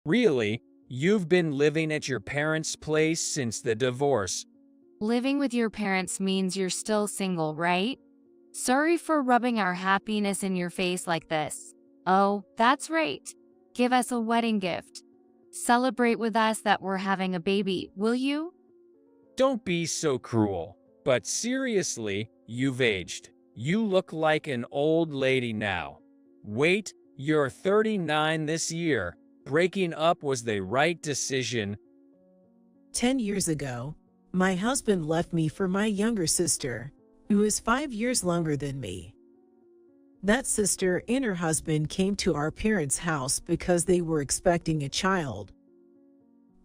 Really? You've been living at your parents' place since the divorce. Living with your parents means you're still single, right? Sorry for rubbing our happiness in your face like this. Oh, that's right. Give us a wedding gift. Celebrate with us that we're having a baby, will you? Don't be so cruel. But seriously, you've aged. You look like an old lady now. Wait, you're 39 this year. Breaking up was the right decision. 10 years ago, my husband left me for my younger sister, who is 5 years younger than me. That sister and her husband came to our parents' house because they were expecting a child.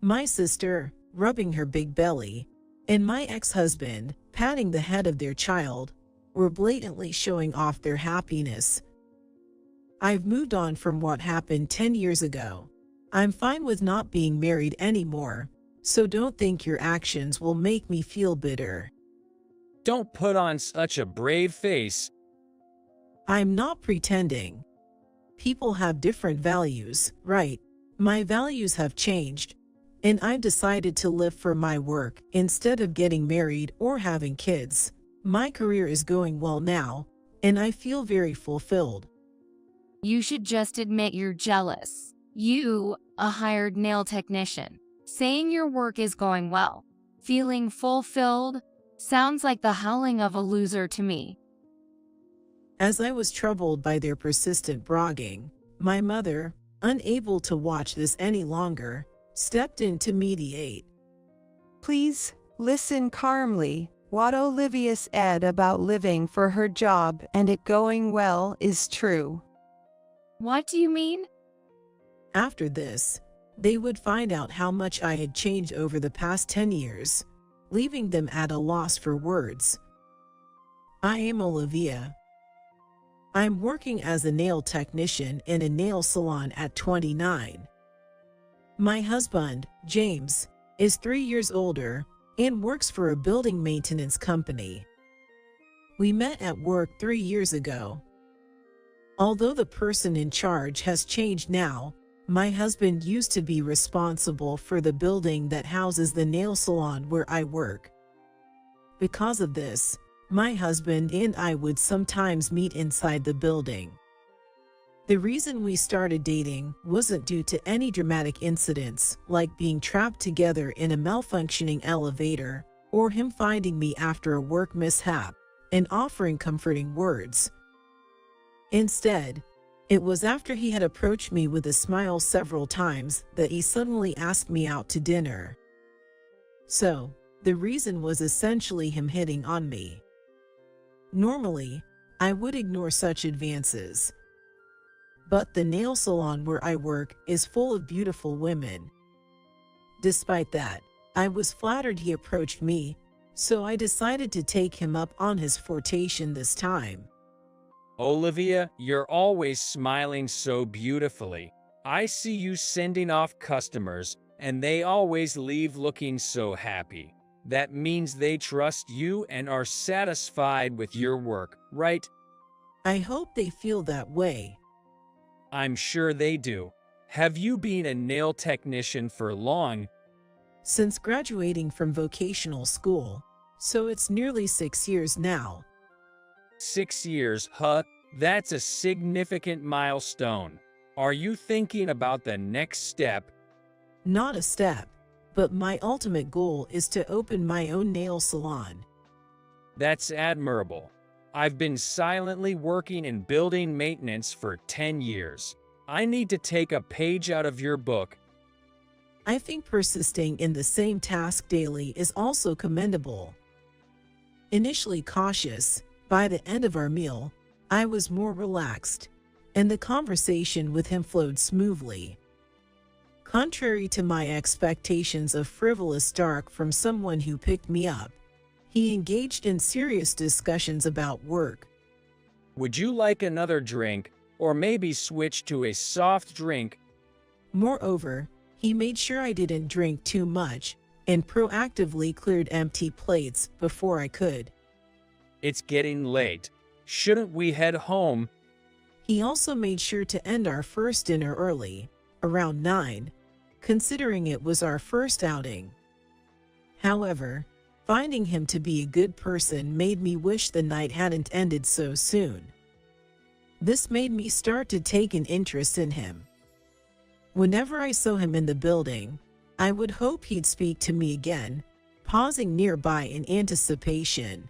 My sister, rubbing her big belly, and my ex-husband, patting the head of their child, were blatantly showing off their happiness. I've moved on from what happened 10 years ago. I'm fine with not being married anymore, so don't think your actions will make me feel bitter. Don't put on such a brave face. I'm not pretending. People have different values, right? My values have changed, and I've decided to live for my work instead of getting married or having kids. My career is going well now, and I feel very fulfilled. You should just admit you're jealous. You, a hired nail technician, saying your work is going well, feeling fulfilled, sounds like the howling of a loser to me. As I was troubled by their persistent bragging, my mother, unable to watch this any longer, stepped in to mediate. Please, listen calmly. What Olivia said about living for her job and it going well is true. What do you mean? After this, they would find out how much I had changed over the past 10 years, leaving them at a loss for words. I am Olivia. I'm working as a nail technician in a nail salon at 29. My husband, James, is 3 years older and works for a building maintenance company. We met at work 3 years ago. Although the person in charge has changed now, my husband used to be responsible for the building that houses the nail salon where I work. Because of this, my husband and I would sometimes meet inside the building. The reason we started dating wasn't due to any dramatic incidents like being trapped together in a malfunctioning elevator or him finding me after a work mishap and offering comforting words. Instead, it was after he had approached me with a smile several times that he suddenly asked me out to dinner. So, the reason was essentially him hitting on me. Normally, I would ignore such advances. But the nail salon where I work is full of beautiful women. Despite that, I was flattered he approached me, so I decided to take him up on his flirtation this time. Olivia, you're always smiling so beautifully. I see you sending off customers, and they always leave looking so happy. That means they trust you and are satisfied with your work, right? I hope they feel that way. I'm sure they do. Have you been a nail technician for long? Since graduating from vocational school, so it's nearly 6 years now. 6 years, huh? That's a significant milestone. Are you thinking about the next step? Not a step, but my ultimate goal is to open my own nail salon. That's admirable. I've been silently working in building maintenance for 10 years. I need to take a page out of your book. I think persisting in the same task daily is also commendable. Initially cautious, by the end of our meal, I was more relaxed, and the conversation with him flowed smoothly. Contrary to my expectations of frivolous talk from someone who picked me up, he engaged in serious discussions about work. Would you like another drink, or maybe switch to a soft drink? Moreover, he made sure I didn't drink too much and proactively cleared empty plates before I could. It's getting late. Shouldn't we head home? He also made sure to end our first dinner early, around 9, considering it was our first outing. However, finding him to be a good person made me wish the night hadn't ended so soon. This made me start to take an interest in him. Whenever I saw him in the building, I would hope he'd speak to me again, pausing nearby in anticipation.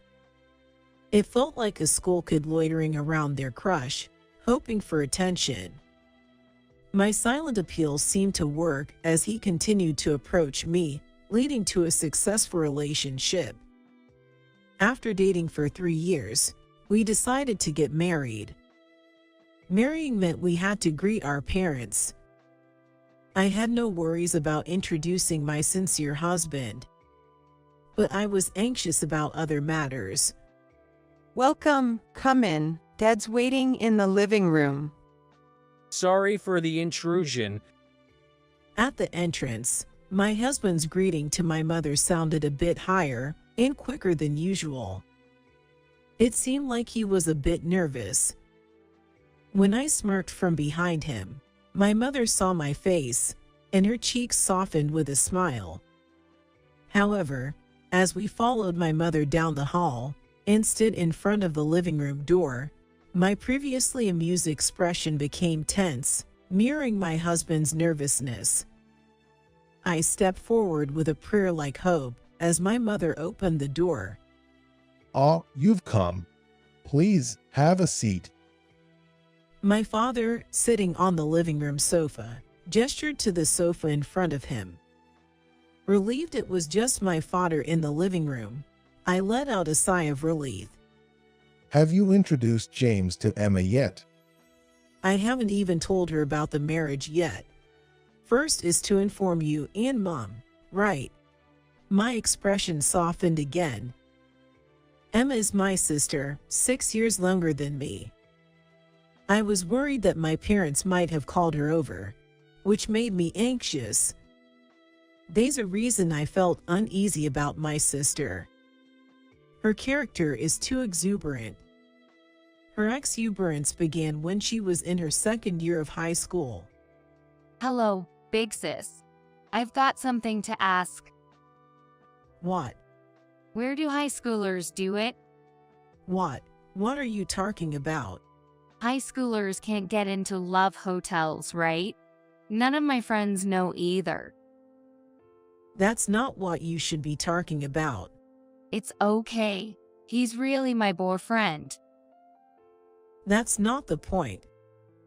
It felt like a school kid loitering around their crush, hoping for attention. My silent appeal seemed to work as he continued to approach me, leading to a successful relationship. After dating for 3 years, we decided to get married. Marrying meant we had to greet our parents. I had no worries about introducing my sincere husband, but I was anxious about other matters. Welcome, come in. Dad's waiting in the living room. Sorry for the intrusion. At the entrance, my husband's greeting to my mother sounded a bit higher and quicker than usual. It seemed like he was a bit nervous. When I smirked from behind him, my mother saw my face, and her cheeks softened with a smile. However, as we followed my mother down the hall and stood in front of the living room door, my previously amused expression became tense, mirroring my husband's nervousness. I stepped forward with a prayer-like hope as my mother opened the door. "Ah, you've come. Please have a seat." My father, sitting on the living room sofa, gestured to the sofa in front of him. Relieved it was just my father in the living room, I let out a sigh of relief. "Have you introduced James to Emma yet?" I haven't even told her about the marriage yet. First is to inform you and Mom, right? My expression softened again. Emma is my sister, 6 years younger than me. I was worried that my parents might have called her over, which made me anxious. There's a reason I felt uneasy about my sister. Her character is too exuberant. Her exuberance began when she was in her second year of high school. Hello, big sis. I've got something to ask. What? Where do high schoolers do it? What? What are you talking about? High schoolers can't get into love hotels, right? None of my friends know either. That's not what you should be talking about. It's okay. He's really my boyfriend. That's not the point.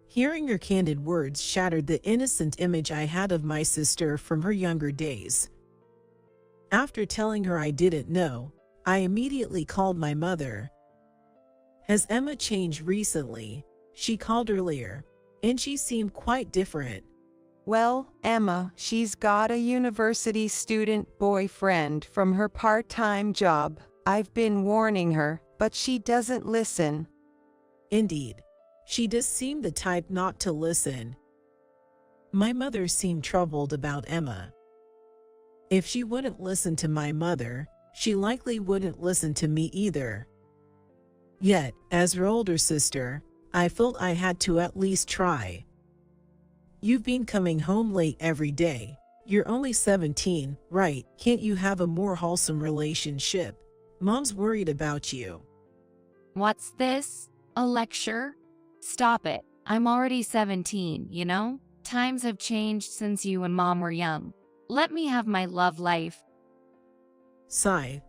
Hearing your candid words shattered the innocent image I had of my sister from her younger days. After telling her I didn't know, I immediately called my mother. Has Emma changed recently? She called earlier, and she seemed quite different. Well, Emma, she's got a university student boyfriend from her part-time job. I've been warning her, but she doesn't listen. Indeed, she does seem the type not to listen. My mother seemed troubled about Emma. If she wouldn't listen to my mother, she likely wouldn't listen to me either. Yet, as her older sister, I felt I had to at least try. You've been coming home late every day. You're only 17, right? Can't you have a more wholesome relationship? Mom's worried about you. What's this? A lecture? Stop it. I'm already 17, you know? Times have changed since you and Mom were young. Let me have my love life. Sigh.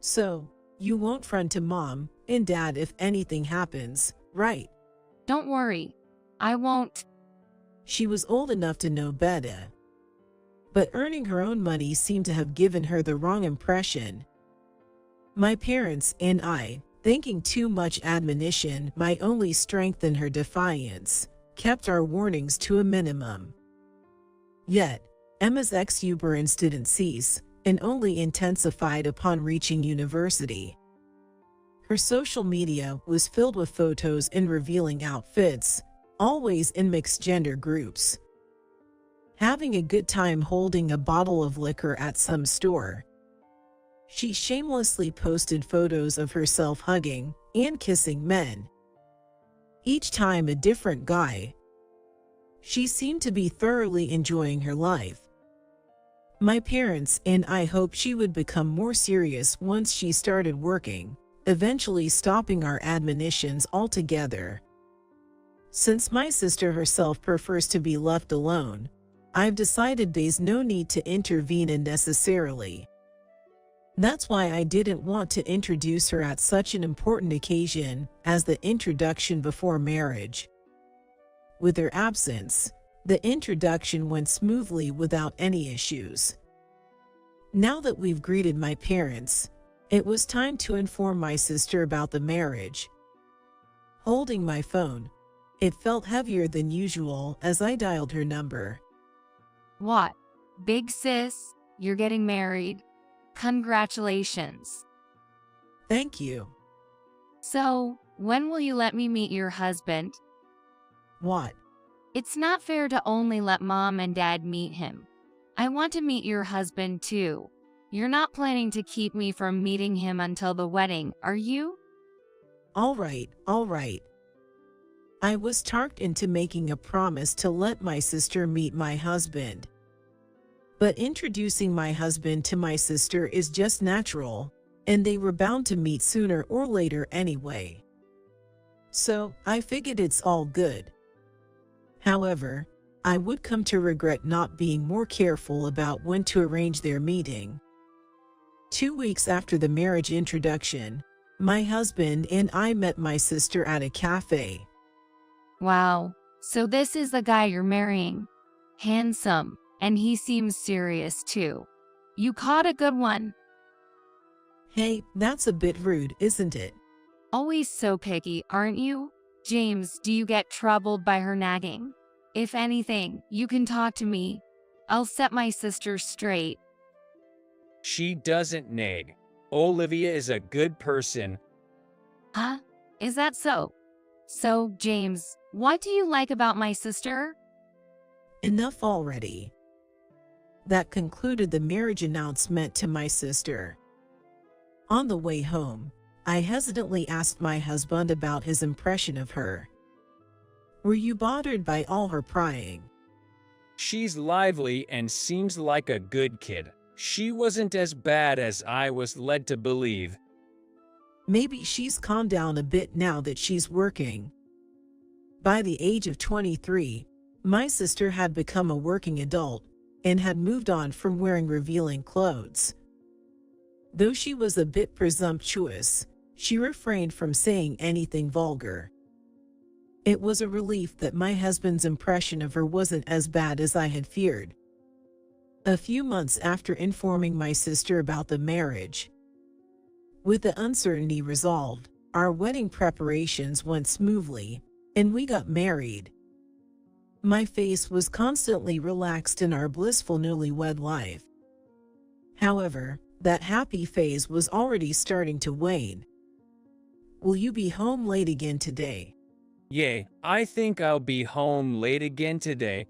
So, you won't front to Mom and Dad if anything happens, right? Don't worry. I won't. She was old enough to know better. But earning her own money seemed to have given her the wrong impression. My parents and I, thinking too much admonition might only strengthen her defiance, kept our warnings to a minimum. Yet, Emma's exuberance didn't cease, and only intensified upon reaching university. Her social media was filled with photos in revealing outfits, always in mixed gender groups. Having a good time holding a bottle of liquor at some store. She shamelessly posted photos of herself hugging and kissing men. Each time a different guy. She seemed to be thoroughly enjoying her life. My parents and I hoped she would become more serious once she started working, eventually stopping our admonitions altogether. Since my sister herself prefers to be left alone, I've decided there's no need to intervene unnecessarily. That's why I didn't want to introduce her at such an important occasion as the introduction before marriage. With her absence, the introduction went smoothly without any issues. Now that we've greeted my parents, it was time to inform my sister about the marriage. Holding my phone, it felt heavier than usual as I dialed her number. What? Big sis, you're getting married. Congratulations. Thank you. So, when will you let me meet your husband? What? It's not fair to only let mom and dad meet him. I want to meet your husband too. You're not planning to keep me from meeting him until the wedding, are you? All right, all right. I was talked into making a promise to let my sister meet my husband. But introducing my husband to my sister is just natural, and they were bound to meet sooner or later anyway. So, I figured it's all good. However, I would come to regret not being more careful about when to arrange their meeting. 2 weeks after the marriage introduction, my husband and I met my sister at a cafe. Wow, so this is the guy you're marrying. Handsome, and he seems serious too. You caught a good one. Hey, that's a bit rude, isn't it? Always so picky, aren't you? James, do you get troubled by her nagging? If anything, you can talk to me. I'll set my sister straight. She doesn't nag. Olivia is a good person. Huh? Is that so? So, James, what do you like about my sister? Enough already. That concluded the marriage announcement to my sister. On the way home, I hesitantly asked my husband about his impression of her. Were you bothered by all her prying? She's lively and seems like a good kid. She wasn't as bad as I was led to believe. Maybe she's calmed down a bit now that she's working. By the age of 23, my sister had become a working adult and had moved on from wearing revealing clothes. Though she was a bit presumptuous, she refrained from saying anything vulgar. It was a relief that my husband's impression of her wasn't as bad as I had feared. A few months after informing my sister about the marriage, with the uncertainty resolved, our wedding preparations went smoothly, and we got married. My face was constantly relaxed in our blissful newlywed life. However, that happy phase was already starting to wane. Will you be home late again today? Yay, I think I'll be home late again today.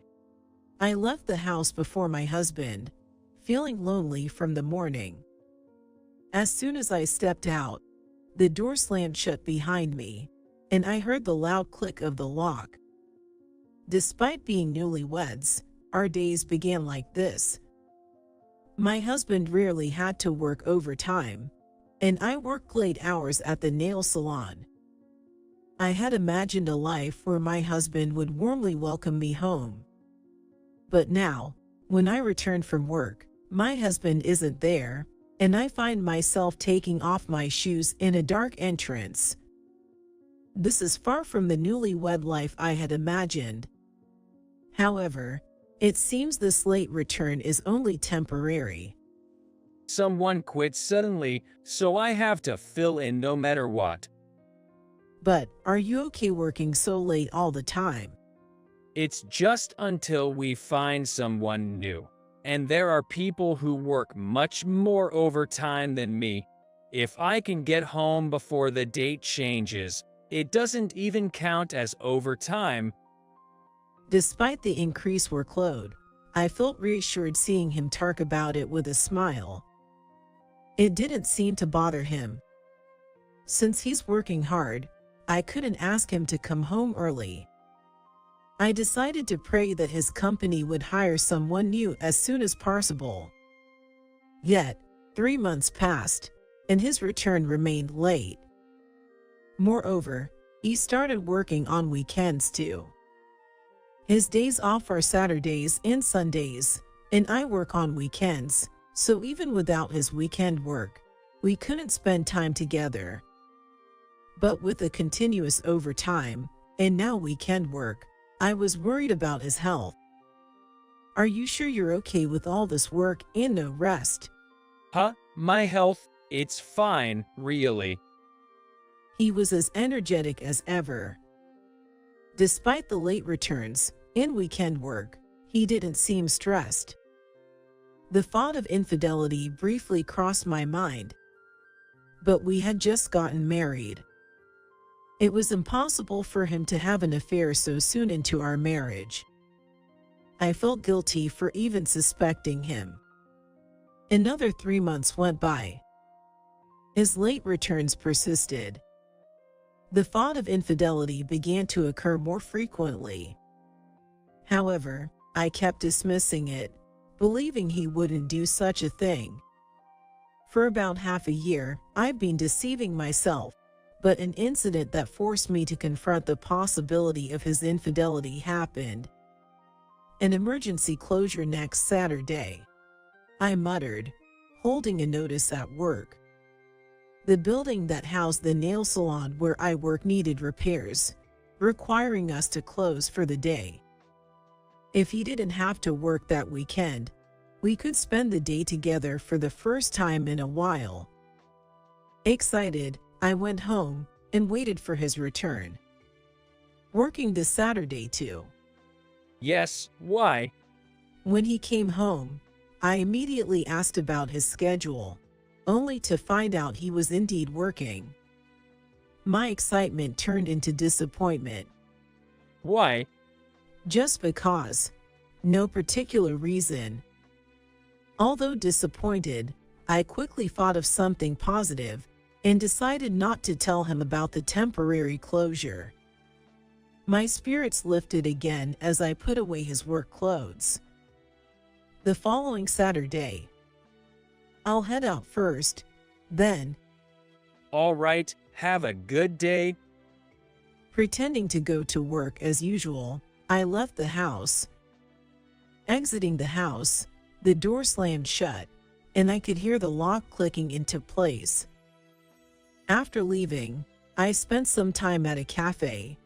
I left the house before my husband, feeling lonely from the morning. As soon as I stepped out, the door slammed shut behind me, and I heard the loud click of the lock. Despite being newlyweds, our days began like this. My husband rarely had to work overtime, and I worked late hours at the nail salon. I had imagined a life where my husband would warmly welcome me home. But now, when I return from work, my husband isn't there, and I find myself taking off my shoes in a dark entrance. This is far from the newlywed life I had imagined. However, it seems this late return is only temporary. Someone quit suddenly, so I have to fill in no matter what. But are you okay working so late all the time? It's just until we find someone new. And there are people who work much more overtime than me. If I can get home before the date changes, it doesn't even count as overtime. Despite the increased workload, I felt reassured seeing him talk about it with a smile. It didn't seem to bother him. Since he's working hard, I couldn't ask him to come home early. I decided to pray that his company would hire someone new as soon as possible, Yet, 3 months passed, and his return remained late. Moreover, he started working on weekends too. His days off are Saturdays and Sundays, and I work on weekends, so even without his weekend work, we couldn't spend time together. But with the continuous overtime, and now weekend work, I was worried about his health. Are you sure you're okay with all this work and no rest? Huh? My health? It's fine, really. He was as energetic as ever. Despite the late returns and weekend work, he didn't seem stressed. The thought of infidelity briefly crossed my mind. But we had just gotten married. It was impossible for him to have an affair so soon into our marriage. I felt guilty for even suspecting him. Another 3 months went by. His late returns persisted. The thought of infidelity began to occur more frequently. However, I kept dismissing it, believing he wouldn't do such a thing. For about half a year, I've been deceiving myself, but an incident that forced me to confront the possibility of his infidelity happened. An emergency closure next Saturday, I muttered, holding a notice at work. The building that housed the nail salon where I work needed repairs, requiring us to close for the day. If he didn't have to work that weekend, we could spend the day together for the first time in a while. Excited, I went home and waited for his return. Working this Saturday too. Yes, why? When he came home, I immediately asked about his schedule, only to find out he was indeed working. My excitement turned into disappointment. Why? Just because. No particular reason. Although disappointed, I quickly thought of something positive and decided not to tell him about the temporary closure. My spirits lifted again as I put away his work clothes. The following Saturday, I'll head out first, then. All right, have a good day. Pretending to go to work as usual, I left the house. Exiting the house, the door slammed shut, and I could hear the lock clicking into place. After leaving, I spent some time at a cafe,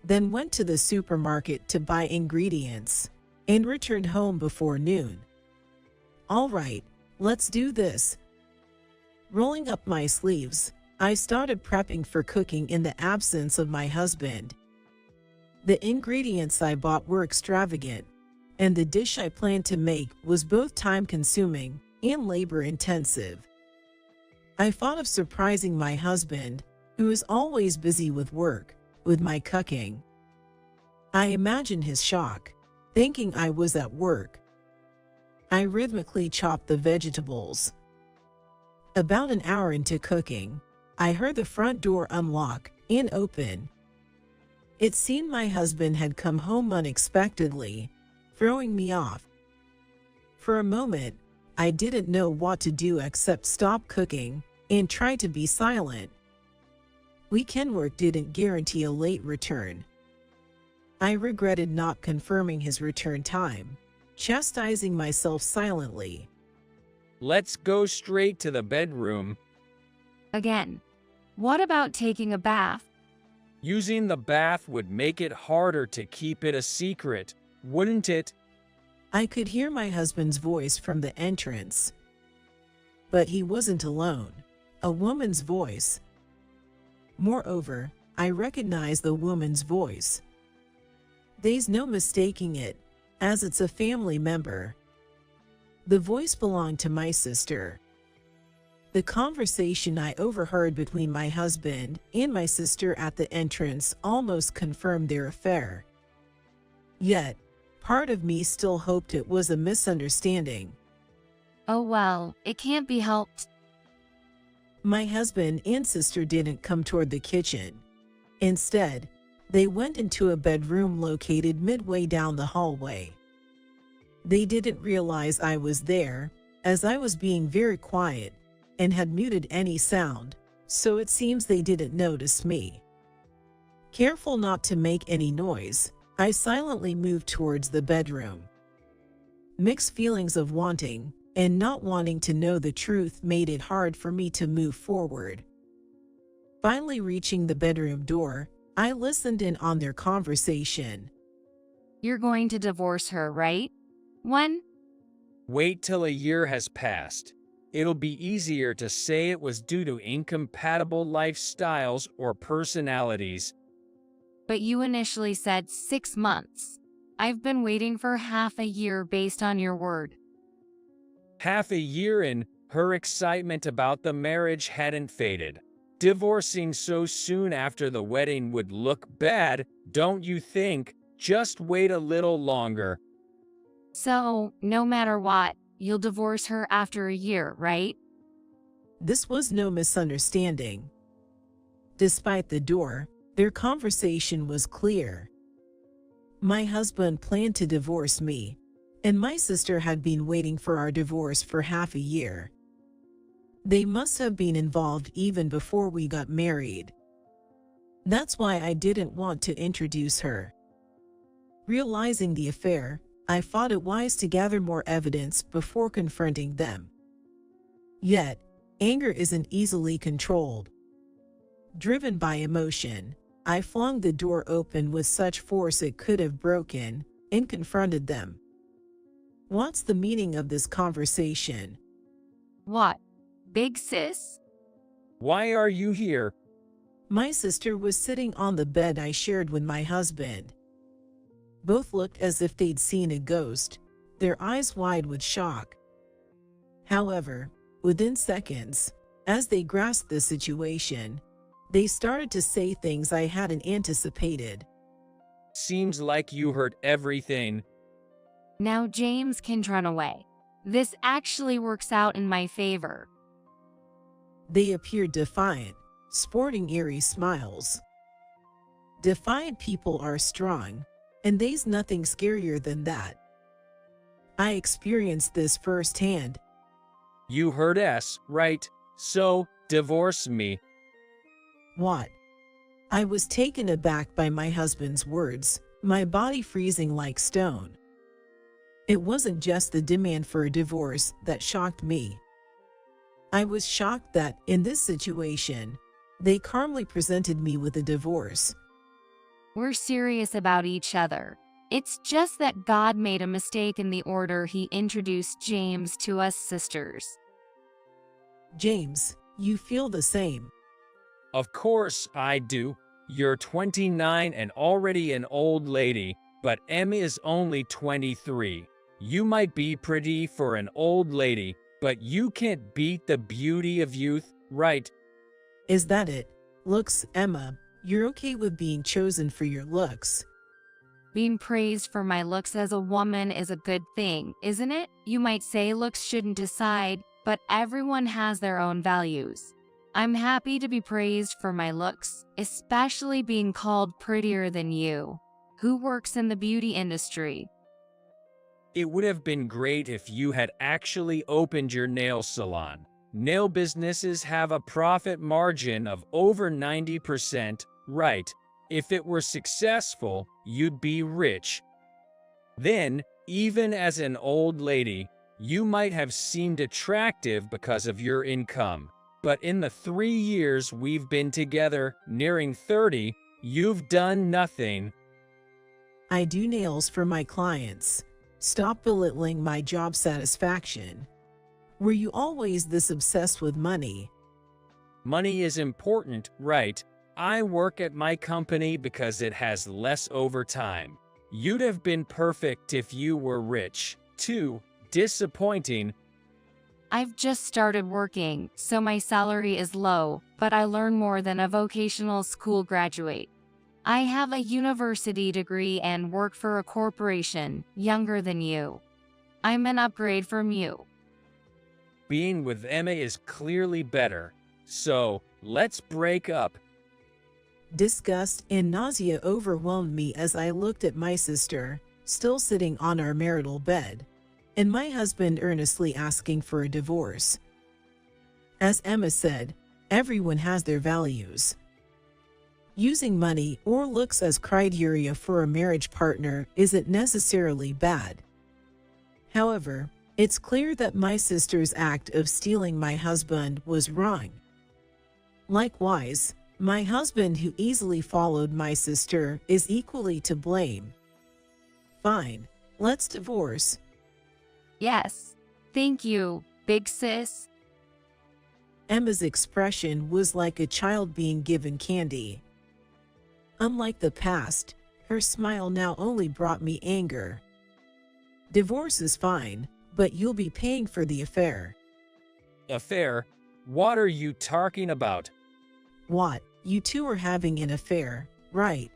then went to the supermarket to buy ingredients, and returned home before noon. All right, let's do this. Rolling up my sleeves, I started prepping for cooking in the absence of my husband. The ingredients I bought were extravagant, and the dish I planned to make was both time-consuming and labor-intensive. I thought of surprising my husband, who is always busy with work, with my cooking. I imagined his shock, thinking I was at work. I rhythmically chopped the vegetables. About an hour into cooking, I heard the front door unlock and open. It seemed my husband had come home unexpectedly, throwing me off. For a moment, I didn't know what to do except stop cooking and try to be silent. Weekend work didn't guarantee a late return. I regretted not confirming his return time, chastising myself silently. Let's go straight to the bedroom. Again. What about taking a bath? Using the bath would make it harder to keep it a secret, wouldn't it? I could hear my husband's voice from the entrance. But he wasn't alone. A woman's voice. Moreover, I recognized the woman's voice. There's no mistaking it, as it's a family member. The voice belonged to my sister. The conversation I overheard between my husband and my sister at the entrance almost confirmed their affair. Yet, part of me still hoped it was a misunderstanding. Oh well, it can't be helped. My husband and sister didn't come toward the kitchen. Instead, they went into a bedroom located midway down the hallway. They didn't realize I was there, as I was being very quiet and had muted any sound, so it seems they didn't notice me. Careful not to make any noise, I silently moved towards the bedroom. Mixed feelings of wanting and not wanting to know the truth made it hard for me to move forward. Finally reaching the bedroom door, I listened in on their conversation. You're going to divorce her, right? When? Wait till a year has passed. It'll be easier to say it was due to incompatible lifestyles or personalities. But you initially said 6 months. I've been waiting for half a year based on your word. Half a year in, her excitement about the marriage hadn't faded. Divorcing so soon after the wedding would look bad, don't you think? Just wait a little longer. So, no matter what, you'll divorce her after a year, right? This was no misunderstanding. Despite the door, their conversation was clear. My husband planned to divorce me, and my sister had been waiting for our divorce for half a year. They must have been involved even before we got married. That's why I didn't want to introduce her. Realizing the affair, I thought it wise to gather more evidence before confronting them. Yet, anger isn't easily controlled. Driven by emotion, I flung the door open with such force it could have broken and confronted them. What's the meaning of this conversation? What? Big sis? Why are you here? My sister was sitting on the bed I shared with my husband. Both looked as if they'd seen a ghost, their eyes wide with shock. However, within seconds, as they grasped the situation, they started to say things I hadn't anticipated. Seems like you heard everything. Now James can run away. This actually works out in my favor. They appeared defiant, sporting eerie smiles. Defiant people are strong, and there's nothing scarier than that. I experienced this firsthand. You heard us, right? So, divorce me. What? I was taken aback by my husband's words, my body freezing like stone. It wasn't just the demand for a divorce that shocked me. I was shocked that, in this situation, they calmly presented me with a divorce. We're serious about each other. It's just that God made a mistake in the order He introduced James to us sisters. James, you feel the same. Of course I do. You're 29 and already an old lady, but Emma is only 23. You might be pretty for an old lady, but you can't beat the beauty of youth, right? Is that it? Looks, Emma, you're okay with being chosen for your looks. Being praised for my looks as a woman is a good thing, isn't it? You might say looks shouldn't decide, but everyone has their own values. I'm happy to be praised for my looks, especially being called prettier than you. Who works in the beauty industry? It would have been great if you had actually opened your nail salon. Nail businesses have a profit margin of over 90%, right? If it were successful, you'd be rich. Then, even as an old lady, you might have seemed attractive because of your income. But in the 3 years we've been together, nearing 30, you've done nothing. I do nails for my clients. Stop belittling my job satisfaction. Were you always this obsessed with money? Money is important, right? I work at my company because it has less overtime. You'd have been perfect if you were rich, too. Disappointing. I've just started working, so my salary is low, but I learn more than a vocational school graduate. I have a university degree and work for a corporation, younger than you. I'm an upgrade from you. Being with Emma is clearly better. So, let's break up. Disgust and nausea overwhelmed me as I looked at my sister, still sitting on our marital bed. and my husband earnestly asking for a divorce. As Emma said, everyone has their values. Using money or looks as criteria for a marriage partner isn't necessarily bad. However, it's clear that my sister's act of stealing my husband was wrong. Likewise, my husband who easily followed my sister is equally to blame. Fine, let's divorce. Yes. Thank you, big sis. Emma's expression was like a child being given candy. Unlike the past, her smile now only brought me anger. Divorce is fine, but you'll be paying for the affair. Affair? What are you talking about? What? You two are having an affair, right?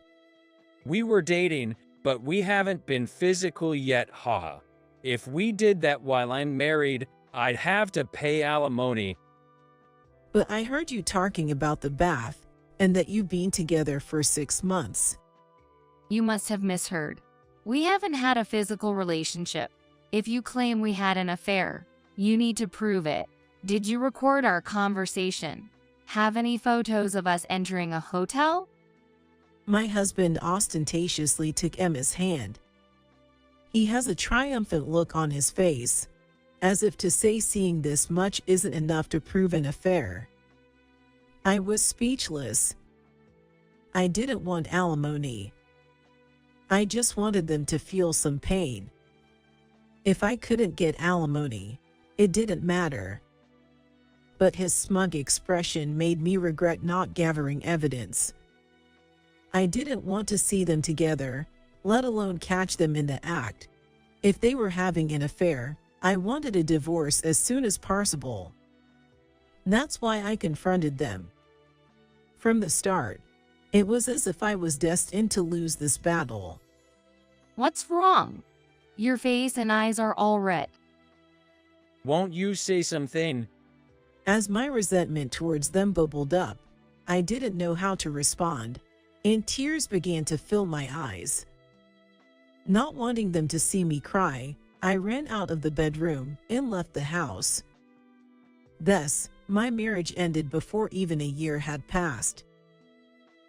We were dating, but we haven't been physical yet, haha. If we did that while I'm married, I'd have to pay alimony. But I heard you talking about the bath, and that you've been together for 6 months. You must have misheard. We haven't had a physical relationship. If you claim we had an affair, you need to prove it. Did you record our conversation? Have any photos of us entering a hotel? My husband ostentatiously took Emma's hand. He has a triumphant look on his face, as if to say seeing this much isn't enough to prove an affair. I was speechless. I didn't want alimony. I just wanted them to feel some pain. If I couldn't get alimony, it didn't matter. But his smug expression made me regret not gathering evidence. I didn't want to see them together, let alone catch them in the act. If they were having an affair, I wanted a divorce as soon as possible. That's why I confronted them. From the start, it was as if I was destined to lose this battle. What's wrong? Your face and eyes are all red. Won't you say something? As my resentment towards them bubbled up, I didn't know how to respond, and tears began to fill my eyes. Not wanting them to see me cry, I ran out of the bedroom and left the house. Thus, my marriage ended before even a year had passed.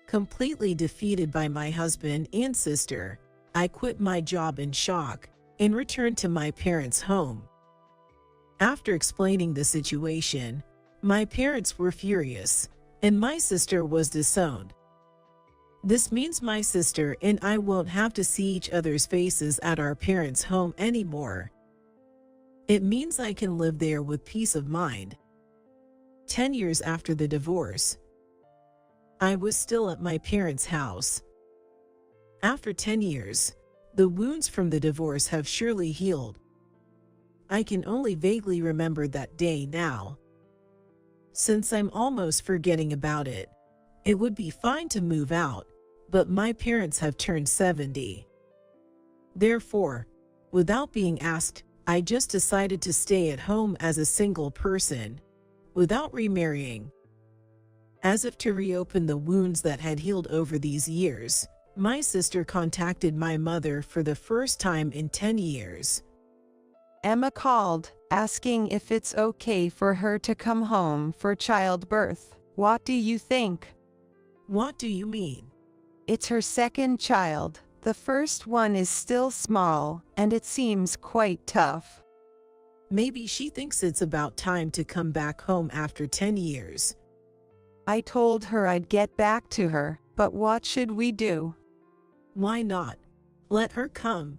Completely defeated by my husband and sister, I quit my job in shock and returned to my parents' home. After explaining the situation, my parents were furious, and my sister was disowned. This means my sister and I won't have to see each other's faces at our parents' home anymore. It means I can live there with peace of mind. 10 years after the divorce, I was still at my parents' house. After 10 years, the wounds from the divorce have surely healed. I can only vaguely remember that day now. Since I'm almost forgetting about it, it would be fine to move out, but my parents have turned 70. Therefore, without being asked, I just decided to stay at home as a single person, without remarrying. As if to reopen the wounds that had healed over these years, my sister contacted my mother for the first time in 10 years. Emma called, asking if it's okay for her to come home for childbirth. What do you think? What do you mean? It's her second child. The first one is still small, and it seems quite tough. Maybe she thinks it's about time to come back home after 10 years. I told her I'd get back to her, but what should we do? Why not? Let her come.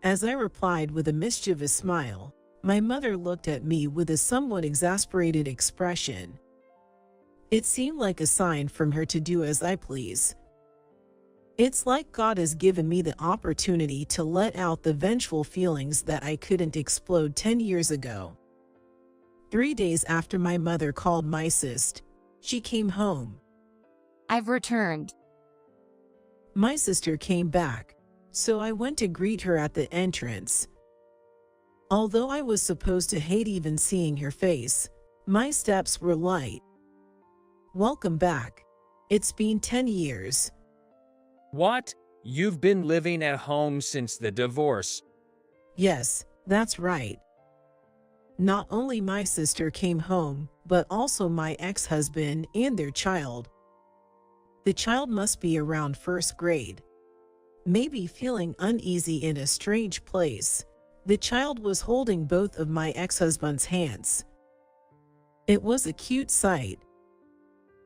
As I replied with a mischievous smile, my mother looked at me with a somewhat exasperated expression. It seemed like a sign from her to do as I please. It's like God has given me the opportunity to let out the vengeful feelings that I couldn't explode 10 years ago. 3 days after my mother called my sister, she came home. I've returned. My sister came back, so I went to greet her at the entrance. Although I was supposed to hate even seeing her face, my steps were light. Welcome back. It's been 10 years. What? You've been living at home since the divorce? Yes, That's right. Not only my sister came home, but also my ex-husband and their child. The child must be around first grade. Maybe feeling uneasy in a strange place. The child was holding both of my ex-husband's hands. It was a cute sight.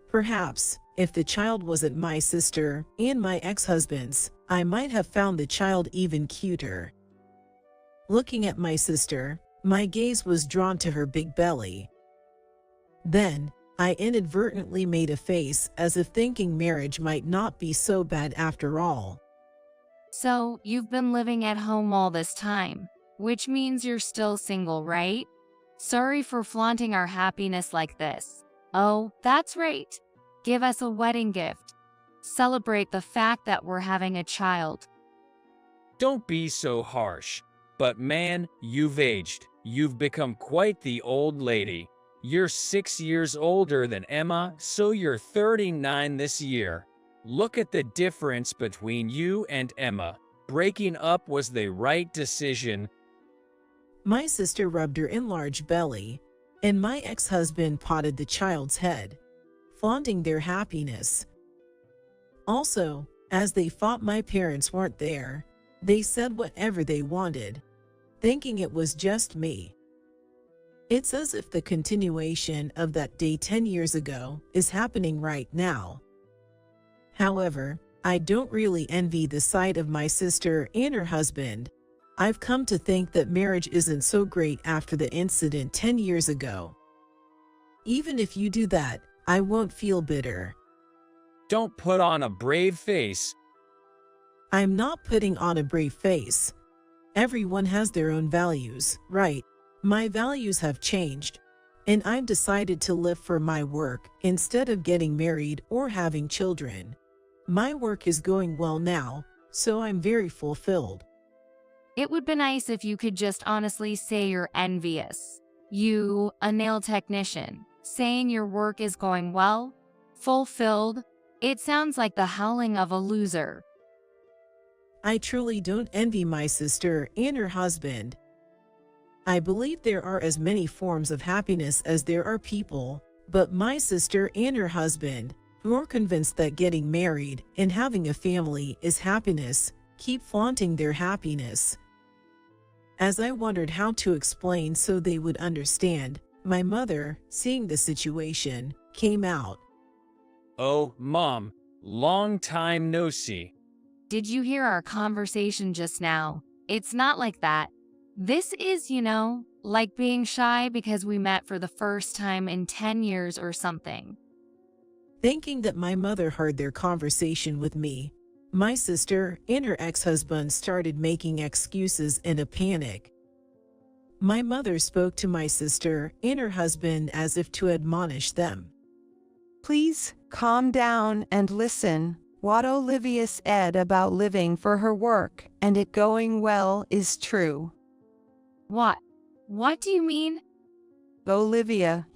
Perhaps, if the child wasn't my sister and my ex-husband's, I might have found the child even cuter. Looking at my sister, my gaze was drawn to her big belly. Then, I inadvertently made a face as if thinking marriage might not be so bad after all. So, you've been living at home all this time, which means you're still single, right? Sorry for flaunting our happiness like this. Oh, that's right. Give us a wedding gift. Celebrate the fact that we're having a child. Don't be so harsh. But man, you've aged. You've become quite the old lady. You're 6 years older than Emma, so you're 39 this year. Look at the difference between you and Emma. Breaking up was the right decision. My sister rubbed her enlarged belly, and my ex-husband patted the child's head, flaunting their happiness. Also, as they thought my parents weren't there, they said whatever they wanted, thinking it was just me. It's as if the continuation of that day 10 years ago is happening right now. However, I don't really envy the sight of my sister and her husband. I've come to think that marriage isn't so great after the incident 10 years ago. Even if you do that, I won't feel bitter. Don't put on a brave face. I'm not putting on a brave face. Everyone has their own values, right? My values have changed, and I've decided to live for my work instead of getting married or having children. My work is going well now, so I'm very fulfilled. It would be nice if you could just honestly say you're envious. You, a nail technician, saying your work is going well, fulfilled. It sounds like the howling of a loser. I truly don't envy my sister and her husband. I believe there are as many forms of happiness as there are people, but my sister and her husband, who are convinced that getting married and having a family is happiness, keep flaunting their happiness. As I wondered how to explain so they would understand, my mother, seeing the situation, came out. Oh, Mom, long time no see. Did you hear our conversation just now? It's not like that. This is, like being shy because we met for the first time in 10 years or something. Thinking that my mother heard their conversation with me, my sister and her ex-husband started making excuses in a panic. My mother spoke to my sister and her husband as if to admonish them. Please calm down and listen. What Olivia said about living for her work and it going well is true. What? What do you mean? Olivia,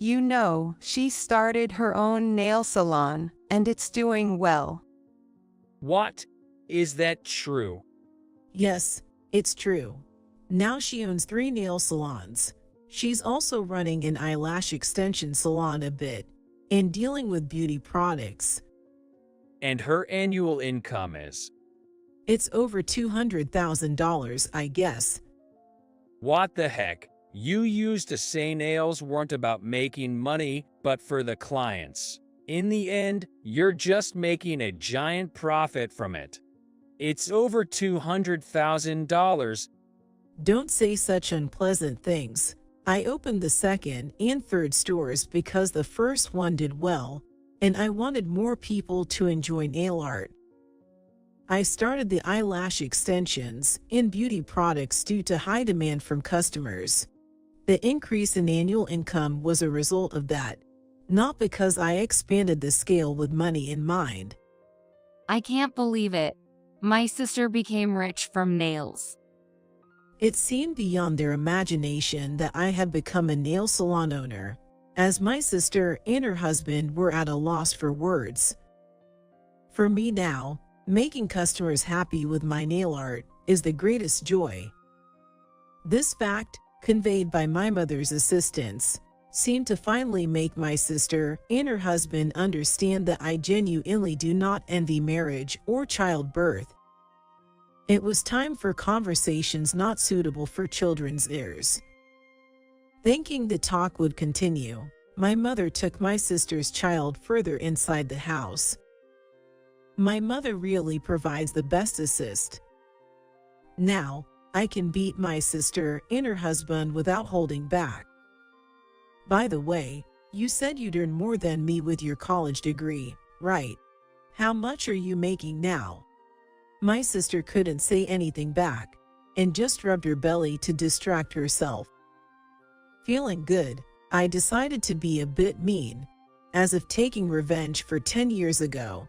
she started her own nail salon and it's doing well. What? Is that true? Yes, it's true. Now she owns 3 nail salons. She's also running an eyelash extension salon a bit and dealing with beauty products. And her annual income is? It's over $200,000, I guess. What the heck? You used to say nails weren't about making money, but for the clients. In the end, you're just making a giant profit from it. It's over $200,000. Don't say such unpleasant things. I opened the second and third stores because the first one did well, and I wanted more people to enjoy nail art. I started the eyelash extensions and beauty products due to high demand from customers. The increase in annual income was a result of that, not because I expanded the scale with money in mind. I can't believe it. My sister became rich from nails. It seemed beyond their imagination that I had become a nail salon owner, as my sister and her husband were at a loss for words. For me now, making customers happy with my nail art is the greatest joy. This fact, conveyed by my mother's assistants, seemed to finally make my sister and her husband understand that I genuinely do not envy marriage or childbirth. It was time for conversations not suitable for children's ears. Thinking the talk would continue, my mother took my sister's child further inside the house. My mother really provides the best assist. Now, I can beat my sister and her husband without holding back. By the way, you said you'd earn more than me with your college degree, right? How much are you making now? My sister couldn't say anything back, and just rubbed her belly to distract herself. Feeling good, I decided to be a bit mean, as if taking revenge for 10 years ago.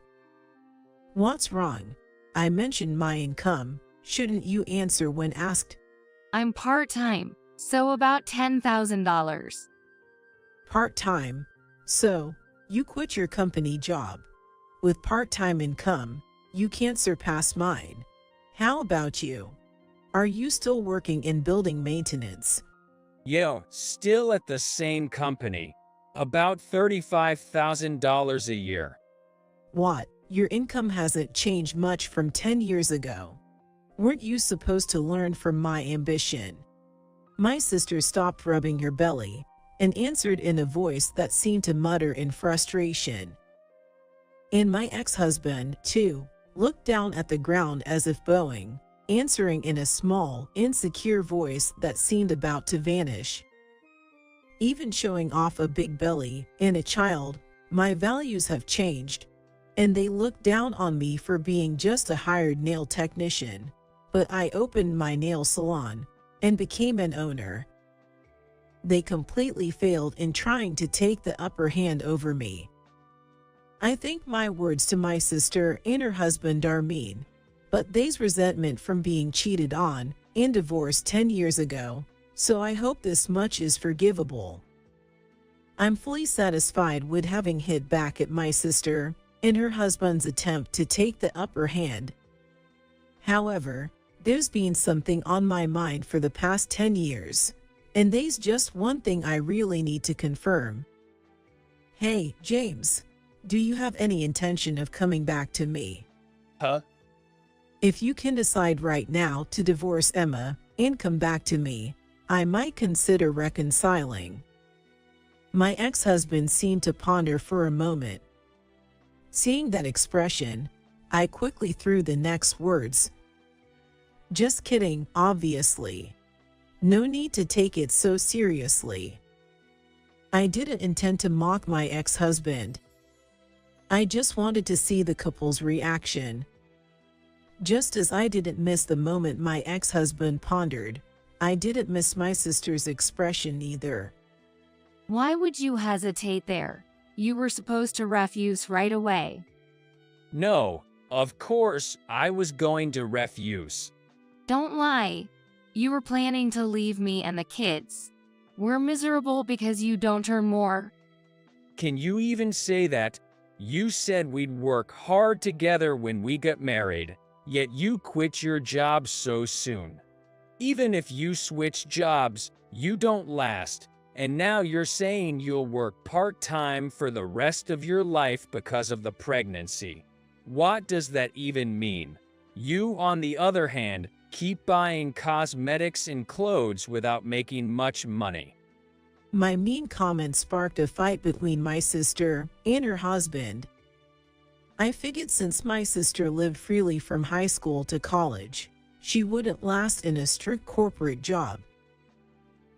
What's wrong? I mentioned my income. Shouldn't you answer when asked? I'm part-time, so about $10,000. Part-time? So, you quit your company job. With part-time income, you can't surpass mine. How about you? Are you still working in building maintenance? Yo, still at the same company. About $35,000 a year. What? Your income hasn't changed much from 10 years ago. Weren't you supposed to learn from my ambition? My sister stopped rubbing her belly and answered in a voice that seemed to mutter in frustration. And my ex-husband, too, looked down at the ground as if bowing, answering in a small, insecure voice that seemed about to vanish. Even showing off a big belly and a child, my values have changed, and they look down on me for being just a hired nail technician. But I opened my nail salon and became an owner. They completely failed in trying to take the upper hand over me. I think my words to my sister and her husband are mean, but they's resentment from being cheated on and divorced 10 years ago, so I hope this much is forgivable. I'm fully satisfied with having hit back at my sister and her husband's attempt to take the upper hand. However, there's been something on my mind for the past 10 years, and there's just one thing I really need to confirm. Hey, James, do you have any intention of coming back to me? Huh? If you can decide right now to divorce Emma and come back to me, I might consider reconciling. My ex-husband seemed to ponder for a moment. Seeing that expression, I quickly threw the next words. Just kidding, obviously. No need to take it so seriously. I didn't intend to mock my ex-husband. I just wanted to see the couple's reaction. Just as I didn't miss the moment my ex-husband pondered, I didn't miss my sister's expression either. Why would you hesitate there? You were supposed to refuse right away. No, of course I was going to refuse. Don't lie. You were planning to leave me and the kids. We're miserable because you don't earn more. Can you even say that? You said we'd work hard together when we got married, yet you quit your job so soon. Even if you switch jobs, you don't last, and now you're saying you'll work part-time for the rest of your life because of the pregnancy. What does that even mean? You, on the other hand, keep buying cosmetics and clothes without making much money. My mean comment sparked a fight between my sister and her husband. I figured since my sister lived freely from high school to college, she wouldn't last in a strict corporate job.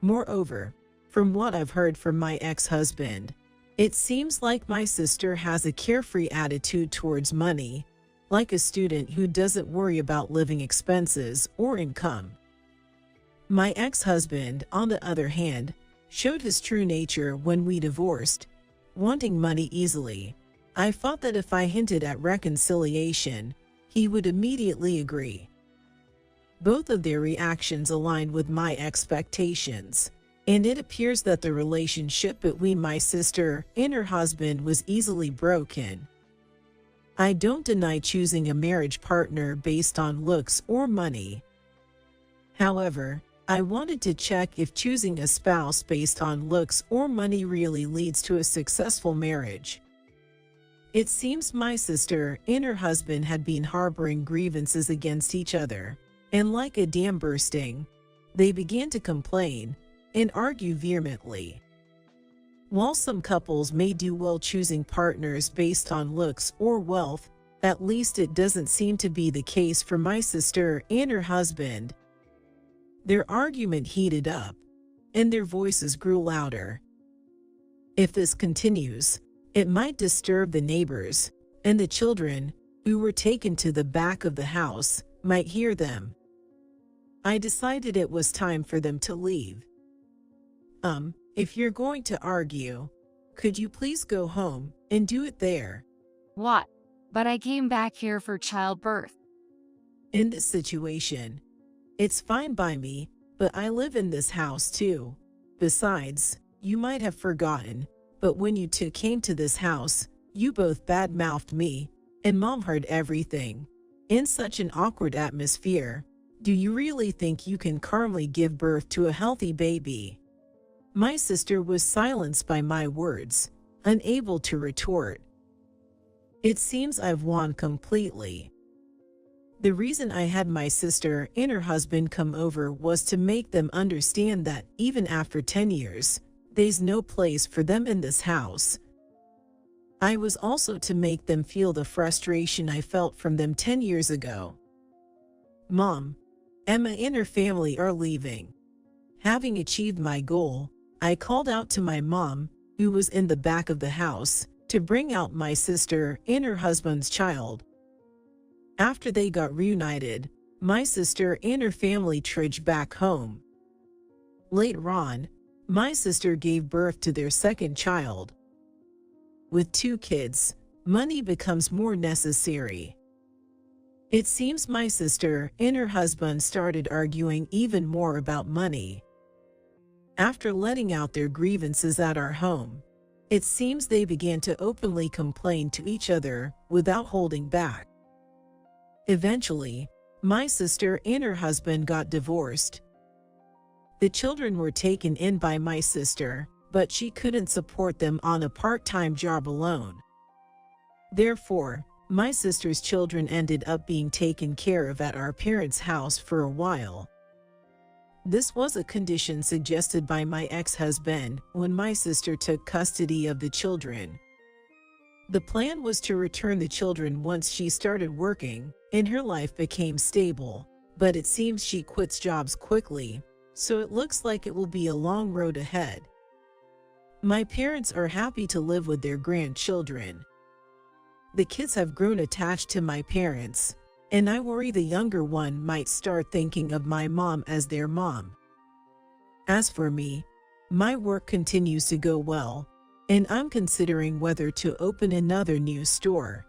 Moreover, from what I've heard from my ex-husband, it seems like my sister has a carefree attitude towards money, like a student who doesn't worry about living expenses or income. My ex-husband, on the other hand, showed his true nature when we divorced, wanting money easily. I thought that if I hinted at reconciliation, he would immediately agree. Both of their reactions aligned with my expectations, and it appears that the relationship between my sister and her husband was easily broken. I don't deny choosing a marriage partner based on looks or money. However, I wanted to check if choosing a spouse based on looks or money really leads to a successful marriage. It seems my sister and her husband had been harboring grievances against each other, and like a dam bursting, they began to complain and argue vehemently. While some couples may do well choosing partners based on looks or wealth, at least it doesn't seem to be the case for my sister and her husband. Their argument heated up, and their voices grew louder. If this continues, it might disturb the neighbors, and the children, who were taken to the back of the house, might hear them. I decided it was time for them to leave. If you're going to argue, could you please go home and do it there? What? But I came back here for childbirth. In this situation, it's fine by me, but I live in this house too. Besides, you might have forgotten, but when you two came to this house, you both bad-mouthed me, and Mom heard everything. In such an awkward atmosphere, do you really think you can calmly give birth to a healthy baby? My sister was silenced by my words, unable to retort. It seems I've won completely. The reason I had my sister and her husband come over was to make them understand that even after 10 years, there's no place for them in this house. I was also to make them feel the frustration I felt from them 10 years ago. Mom, Emma and her family are leaving. Having achieved my goal, I called out to my mom, who was in the back of the house, to bring out my sister and her husband's child. After they got reunited, my sister and her family trudged back home. Later on, my sister gave birth to their second child. With 2 kids, money becomes more necessary. It seems my sister and her husband started arguing even more about money. After letting out their grievances at our home, it seems they began to openly complain to each other without holding back. Eventually, my sister and her husband got divorced. The children were taken in by my sister, but she couldn't support them on a part-time job alone. Therefore, my sister's children ended up being taken care of at our parents' house for a while. This was a condition suggested by my ex-husband when my sister took custody of the children. The plan was to return the children once she started working and her life became stable, but it seems she quits jobs quickly, so it looks like it will be a long road ahead. My parents are happy to live with their grandchildren. The kids have grown attached to my parents, and I worry the younger one might start thinking of my mom as their mom. As for me, my work continues to go well, and I'm considering whether to open another new store.